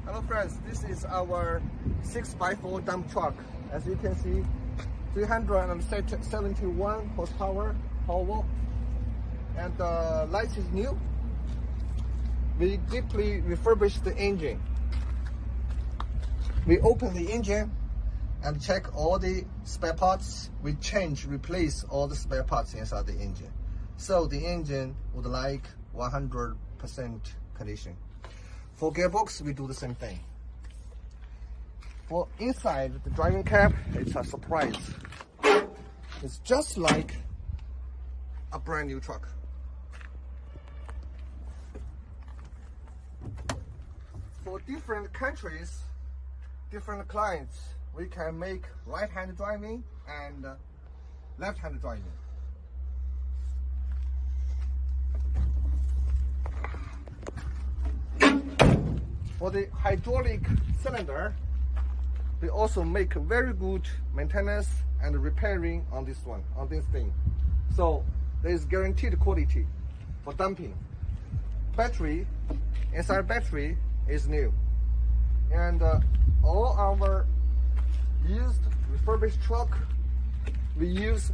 Hello friends, this is our 6x4 dump truck. As you can see, 371 horsepower, howo, and the light is new. We deeply refurbished the engine. We open the engine and check all the spare parts. We replace all the spare parts inside the engine. So the engine would like 100% condition. For gearbox, we do the same thing. For inside the driving cab, it's a surprise. It's just like a brand new truck. For different countries, different clients, we can make right-hand driving and left-hand driving. For the hydraulic cylinder, we also make very good maintenance and repairing on this thing. So there is guaranteed quality for dumping. Battery, inside battery is new. And all our used refurbished truck, we use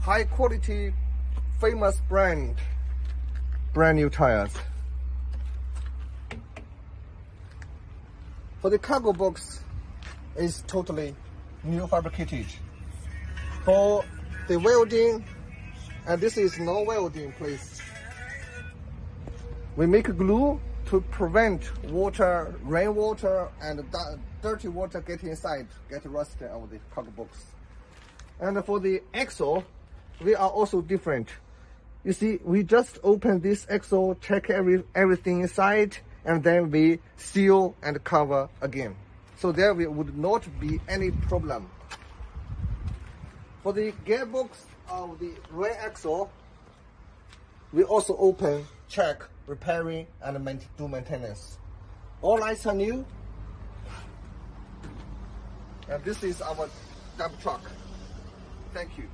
high quality, famous brand new tires. For the cargo box, is totally new fabricated. For the welding, and this is no welding place. We make glue to prevent water, rainwater, and dirty water get inside, get rusted out of the cargo box. And for the axle, we are also different. You see, we just open this axle, check everything inside, and then we seal and cover again. So there would not be any problem. For the gearbox of the rear axle, we also open, check, repairing, and do maintenance. All lights are new. And this is our dump truck. Thank you.